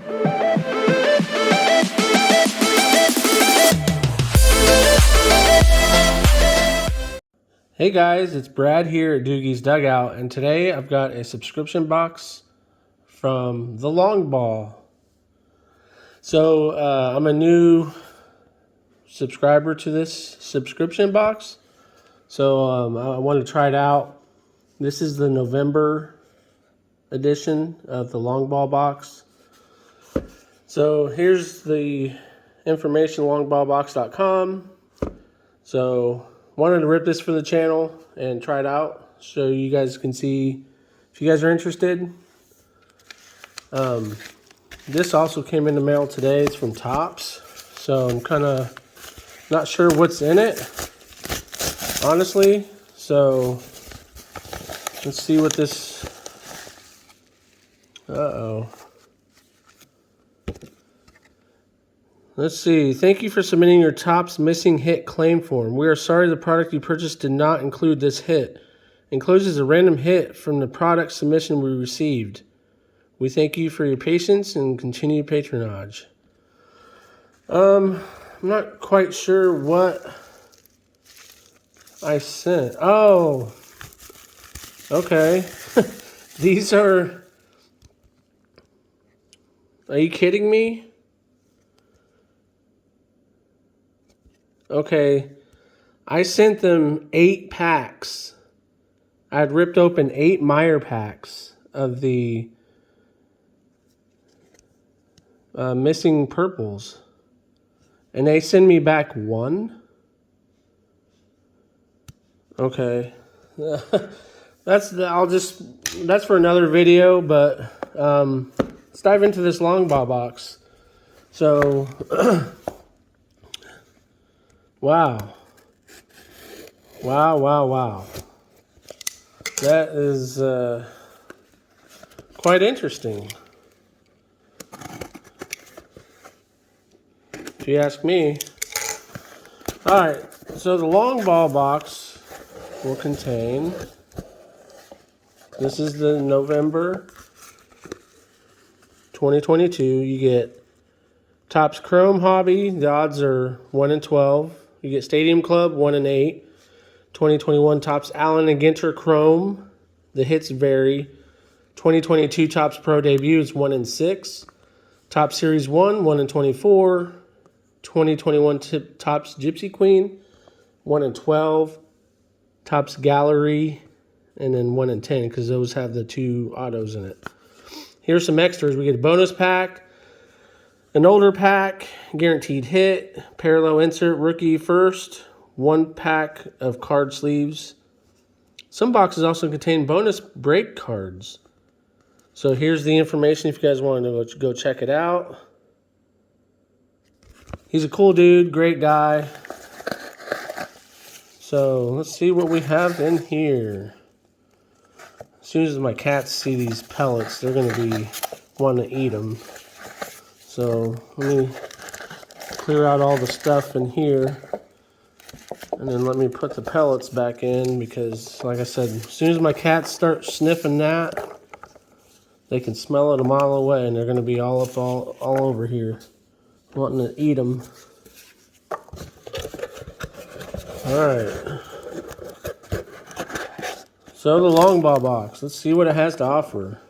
Hey guys, it's Brad here at Doogie's Dugout, and today I've got a subscription box from the Long Ball. So I'm a new subscriber to this subscription box, so I want to try it out. This is the November edition of the Long Ball box. So here's the information, longballbox.com. So wanted to rip this for the channel and try it out so you guys can see if you guys are interested. This also came in the mail today. It's from Topps, so I'm kind of not sure what's in it, honestly. So let's see what this. Let's see. Thank you for submitting your Topps missing hit claim form. We are sorry the product you purchased did not include this hit. Enclosed is a random hit from the product submission we received. We thank you for your patience and continued patronage. I'm not quite sure what I sent. Oh, okay. These are you kidding me? Okay, I sent them 8 packs. I had ripped open 8 Meyer packs of the missing purples, and they send me back 1. Okay, that's for another video. But let's dive into this Long Ball box. So. Wow. That is quite interesting, if you ask me. All right, so the Long Ball box will contain, this is the November 2022. You get Topps Chrome Hobby. The odds are 1 in 12. You get Stadium Club, 1 in 8. 2021 Topps Allen and Ginter Chrome. The hits vary. 2022 Topps Pro Debut is 1 in 6. Topps Series 1, 1 in 24. 2021 Topps Gypsy Queen, 1 in 12. Topps Gallery, and then 1 in 10, because those have the 2 autos in it. Here's some extras. We get a bonus pack, an older pack, guaranteed hit, parallel insert, rookie first, 1 pack of card sleeves. Some boxes also contain bonus break cards. So here's the information if you guys want to go check it out. He's a cool dude, great guy. So let's see what we have in here. As soon as my cats see these pellets, they're going to be wanting to eat them. So let me clear out all the stuff in here, and then let me put the pellets back in, because like I said, as soon as my cats start sniffing that, they can smell it a mile away, and they're going to be all over here wanting to eat them. All right. So the Long Ball box, let's see what it has to offer.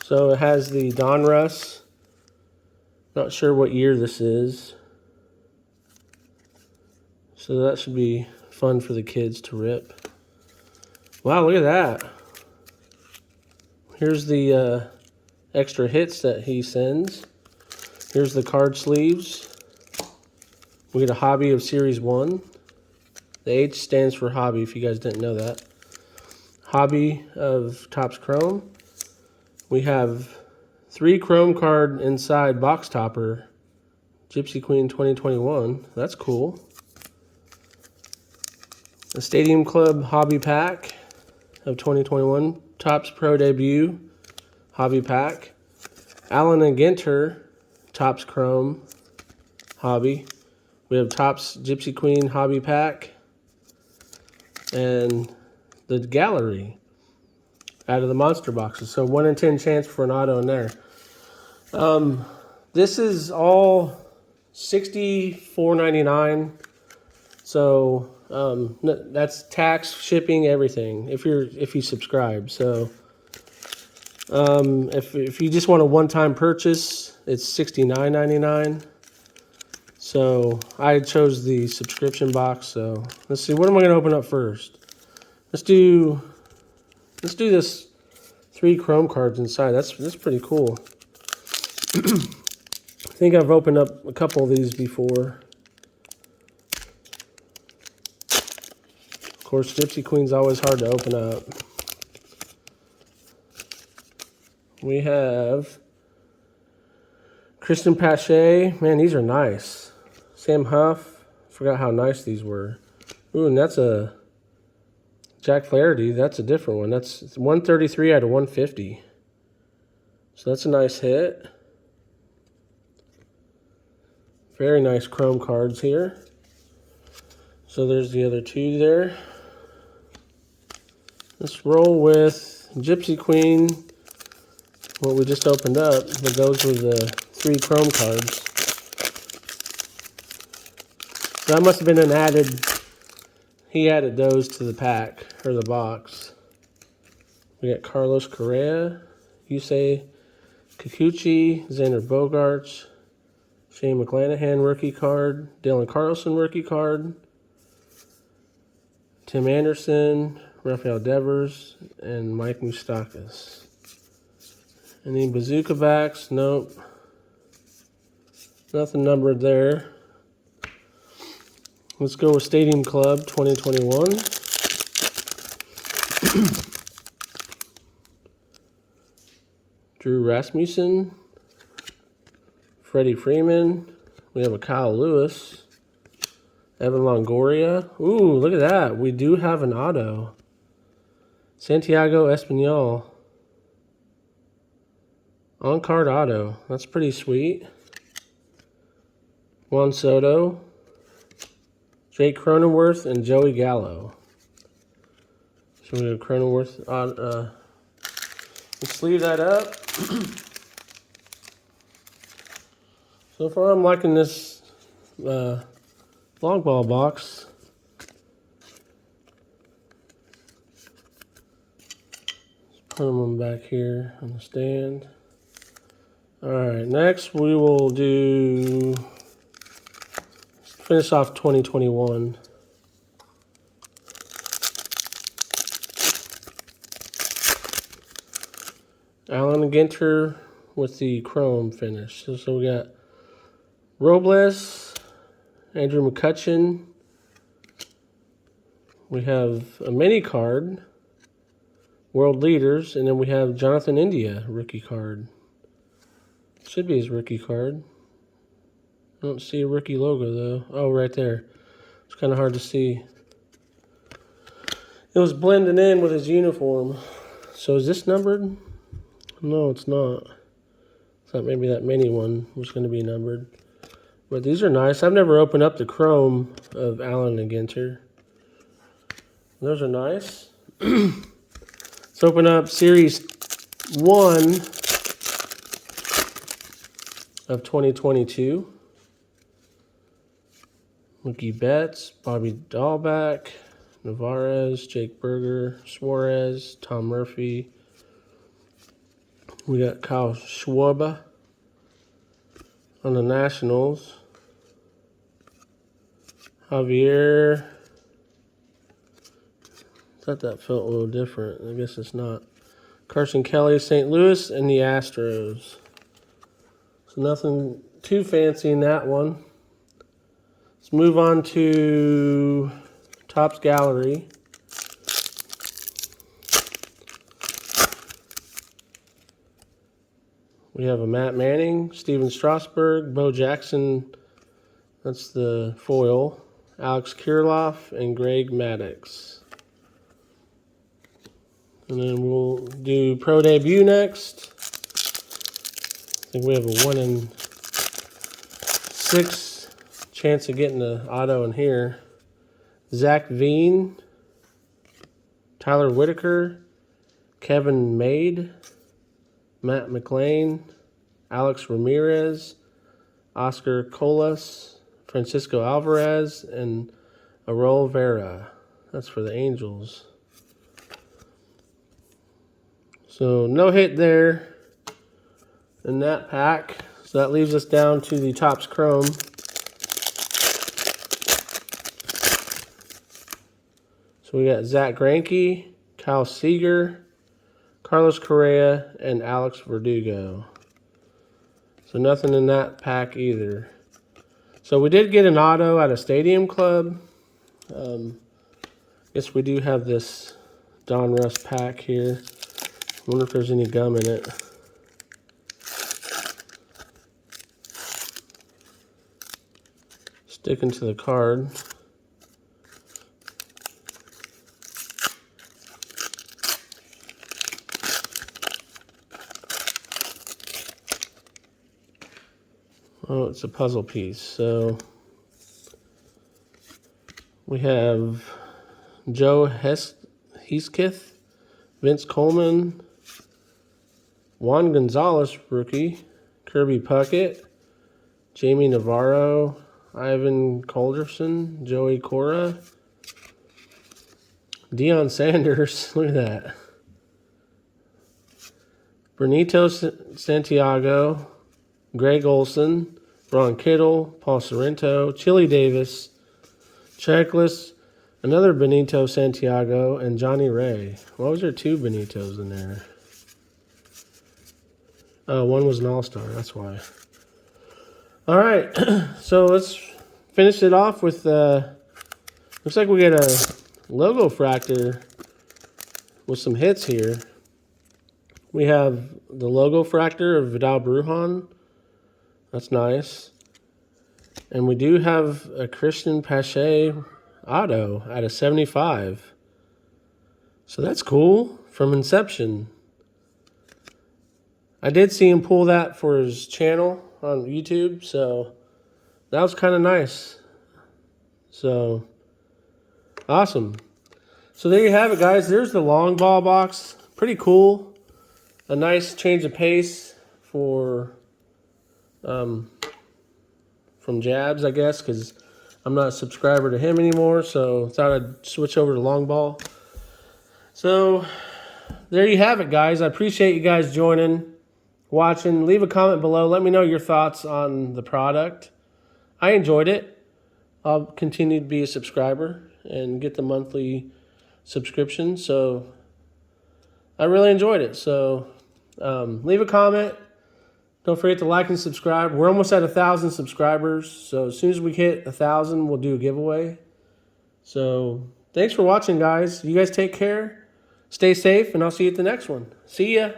So it has the Donruss. Not sure what year this is. So that should be fun for the kids to rip. Wow, look at that. Here's the extra hits that he sends. Here's the card sleeves. We get a Hobby of Series 1. The H stands for Hobby, if you guys didn't know that. Hobby of Topps Chrome. We have 3 Chrome card inside box topper. Gypsy Queen 2021. That's cool. The Stadium Club Hobby Pack of 2021. Topps Pro Debut Hobby Pack. Allen and Ginter Topps Chrome Hobby. We have Topps Gypsy Queen Hobby Pack. And the Gallery. out of the monster boxes. So 1 in 10 chance for an auto in there. This is all $64.99. So that's tax, shipping, everything. If you subscribe. So if you just want a one-time purchase, it's $69.99. So I chose the subscription box. So let's see, what am I going to open up first? Let's do this 3 chrome cards inside. That's pretty cool. I think I've opened up a couple of these before. Of course, Gypsy Queen's always hard to open up. We have Kristen Pache. Man, these are nice. Sam Huff. Forgot how nice these were. Ooh, and that's a Jack Flaherty. That's a different one. That's 133 out of 150. So that's a nice hit. Very nice chrome cards here. So there's the other 2 there. Let's roll with Gypsy Queen, what we just opened up, but those were the 3 chrome cards. So that must have been an added, he added those to the pack, or the box. We got Carlos Correa, Yusei Kikuchi, Xander Bogaerts, Shane McClanahan rookie card, Dylan Carlson rookie card, Tim Anderson, Rafael Devers, and Mike Moustakas. Any bazooka backs? Nope. Nothing numbered there. Let's go with Stadium Club 2021. Drew Rasmussen, Freddie Freeman. We have a Kyle Lewis, Evan Longoria. Ooh, look at that. We do have an auto. Santiago Espinal. On-card auto. That's pretty sweet. Juan Soto, Jake Cronenworth, and Joey Gallo. So we have Cronenworth on. Let's leave that up. So far, I'm liking this long ball box. Let's put them back here on the stand. All right, next we will finish off 2021. Alan Ginter with the chrome finish. So we got Robles, Andrew McCutchen. We have a mini card, World Leaders, and then we have Jonathan India rookie card. Should be his rookie card. I don't see a rookie logo though. Oh, right there. It's kind of hard to see. It was blending in with his uniform. So is this numbered? No, it's not. Thought maybe that mini one was going to be numbered. But these are nice. I've never opened up the chrome of Allen and Ginter. Those are nice. Let's open up Series 1 of 2022. Mookie Betts, Bobby Dahlback, Navarez, Jake Berger, Suarez, Tom Murphy. We got Kyle Schwarber on the Nationals. Javier. Thought that felt a little different. I guess it's not. Carson Kelly, St. Louis, and the Astros. So nothing too fancy in that one. Let's move on to Topps Gallery. We have a Matt Manning, Steven Strasburg, Bo Jackson, that's the foil, Alex Kirilloff, and Greg Maddux. And then we'll do Pro Debut next. I think we have a 1 in 6 chance of getting the auto in here. Zach Veen, Tyler Whitaker, Kevin Made, Matt McLean, Alex Ramirez, Oscar Colas, Francisco Alvarez, and Arol Vera. That's for the Angels. So no hit there in that pack. So that leaves us down to the Topps Chrome. So we got Zach Greinke, Kyle Seager, Carlos Correa, and Alex Verdugo. So nothing in that pack either. So we did get an auto at a Stadium Club. Guess we do have this Donruss pack here. Wonder if there's any gum in it. Sticking to the card. Oh, it's a puzzle piece. So we have Joe Hesketh, Vince Coleman, Juan Gonzalez, rookie, Kirby Puckett, Jamie Navarro, Ivan Calderson, Joey Cora, Deion Sanders, look at that. Benito Santiago, Greg Olson, Ron Kittle, Paul Sorrento, Chili Davis, Checklist, another Benito Santiago, and Johnny Ray. Why was there two Benitos in there? Oh, one was an all-star, that's why. All right, so let's finish it off with, looks like we get a logo fractor with some hits here. We have the logo fractor of Vidal Brujan. That's nice. And we do have a Christian Pache auto at a 75. So that's cool from Inception. I did see him pull that for his channel on YouTube, so that was kind of nice. So, awesome. So there you have it, guys. There's the long ball box. Pretty cool. A nice change of pace for from Jabs, I guess, because I'm not a subscriber to him anymore, so thought I'd switch over to long ball. So there you have it, guys. I appreciate you guys joining, watching. Leave a comment below. Let me know your thoughts on the product. I enjoyed it. I'll continue to be a subscriber and get the monthly subscription, so I really enjoyed it. So leave a comment. Don't forget to like and subscribe. We're almost at 1,000 subscribers, so as soon as we hit 1,000, we'll do a giveaway. So thanks for watching, guys. You guys take care. Stay safe, and I'll see you at the next one. See ya.